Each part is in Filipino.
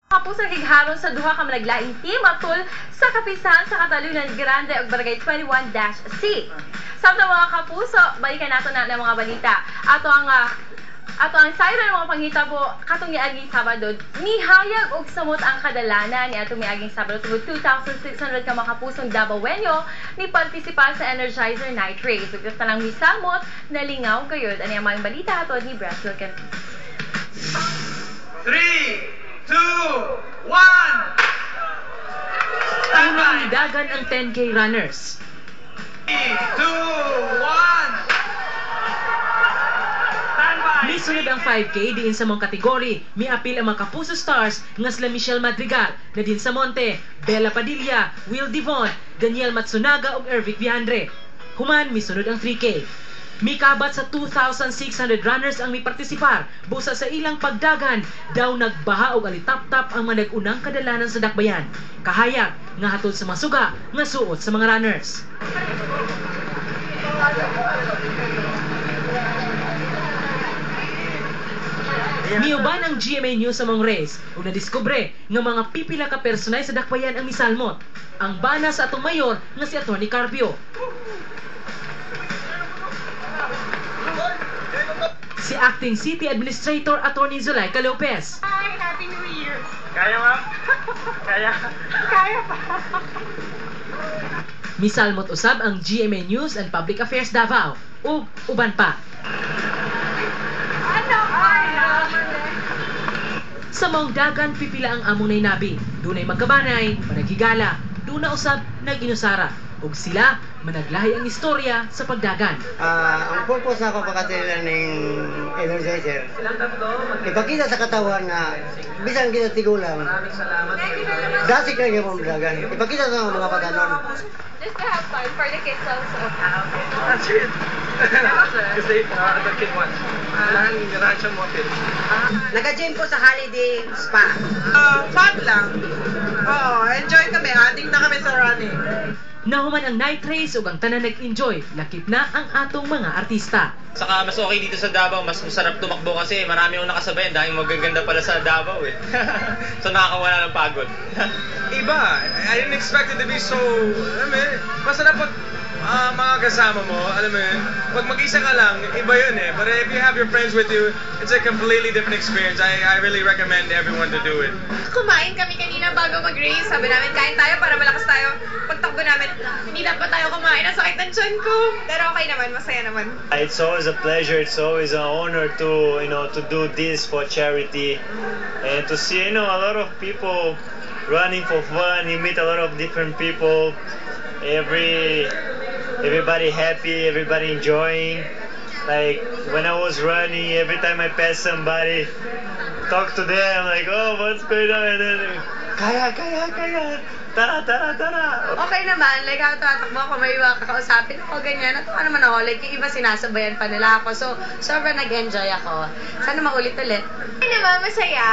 Kapos ang higharon sa duha ka malaglaing team atul sa kapisahan sa Catalunya Grande ug Barangay 21-C. Samtang mga kapuso, balikan nato na ng mga balita. Ato ang siren mga panghitabo katong miaging Sabado nihayag og samot ang kadalanan ni atong miaging Sabado tungod 2,600 ka mga kapusong Dabawenyo ni partisipar sa Energizer Night Race. Ug tanang misamot nalingaw gayud ani ang mga balita ato ni Brazil kan. 3 2, 1! Unang dagan ang 10K runners. 3, 2, 1! Misunod ang 5K diin sa mong kategori. Miapil ang mga Kapuso Stars nga sila Michelle Madrigal, Nadine Samonte, Bella Padilla, Will Divon, Daniel Matsunaga ug Ervic Viandre. Human misunod ang 3K. Mikabat sa 2,600 runners ang mipartisipar. Busa sa ilang pagdagan, daw nagbaha og alitap-tap ang mga nag-unang kadalanan sa dakbayan. Kahayag nga hatod sa mga suga nga suot sa mga runners. Miuban ang GMA News sa mong race ug nadiskubre nga mga pipila ka personay sa dakbayan ang misalmot. Ang bana sa atong mayor nga si Atty. Carpio. Si Acting City Administrator Atty. Zulaika Lopez. Hi! Happy New Year! Kaya ma'am? Kaya? Kaya pa! Misalmot usab ang GMA News and Public Affairs Davao ug uban pa. Ano? Ay! Sa maong dagan pipila ang among nainabi. Dunay magkabanay, managhigala, duna usab nag-inusara ug sila managlahi ang istorya sa pagdagan. Ang purpose na pagpakatila ng Energizer, ipakita sa katawan na bisan kita tigulang, dasik lang yung dagan. Ipakita sa mga patanon. Just to have fun for the kids also. That's it. Kasi the kid wants. Kailangan nirahan siyang motil. Nag-gym po sa holiday spa. Fun lang. Enjoy kami. Ating na kami sa running. Nahuman ang night race ug ang tanan nag-enjoy, lakip na ang atong mga artista. Saka mas okay dito sa Davao, mas masarap tumakbo kasi marami akong nakasabayan dahil magaganda pala sa Davao eh. So nakakawala ng pagod. Iba. I didn't expect it to be so, alam mo yun, masarap pag mga kasama mo, alam mo yun, pag mag-isa ka lang, iba yun eh. But if you have your friends with you, it's a completely different experience. I really recommend everyone to do it. Kumain kami kanina bago mag-race. Sabi namin, kain tayo para malakas tayo. Pagtakbo namin, hindi na pa tayo kumain. Ang sakit ng tiyan ko. Pero okay naman, masaya naman. It's always a pleasure. It's always an honor to to do this for charity and to see a lot of people running for fun. You meet a lot of different people. Everybody happy, everybody enjoying. Like when I was running, every time I pass somebody, talk to them like, oh, what's going on? And then, kaya, tara. Okay naman, like ako tatakbo ako, may iba kakausapin ako, ganyan. Natuwa naman ako, like yung iba sinasabayan pa nila ako. So, sobrang nag-enjoy ako. Sana maulit-ulit. Ay naman, masaya.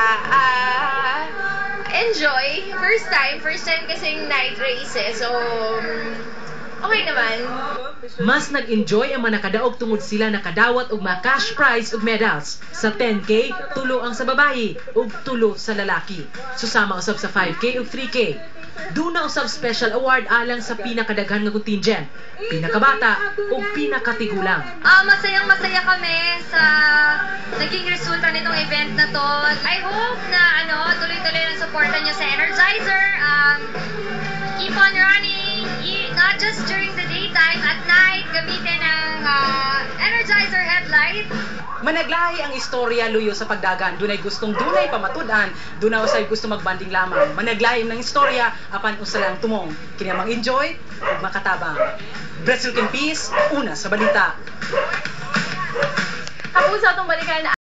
Enjoy. First time kasing night races. So, okay naman. Mas nag-enjoy ang mga nakadaog tungod sila nakadawat og mga cash prize ug medals. Sa 10K, tulo ang sa babayi ug tulo sa lalaki. Susama usab sa 5K ug 3K. Duna usab special award alang sa pinakadaghan nga contingent, pinakabata ug pinakatigulang. Masayang-masaya kami sa naging resulta nitong event na to. I hope na tuloy-tuloy ang suporta niyo sa Energizer. Keep on running, not just during the daytime, at night, gamitin ang Energizer headlight. Managlahi ang istorya luyo sa pagdagan. Dunay gustong dunay pamatud-an, dunay usay gusto magbanding lamang. Managlahi ng istorya apan usa lang tumong. Kini mang enjoy ug makatabang. Brazil can peace, una sa balita. Kapuso atong balikan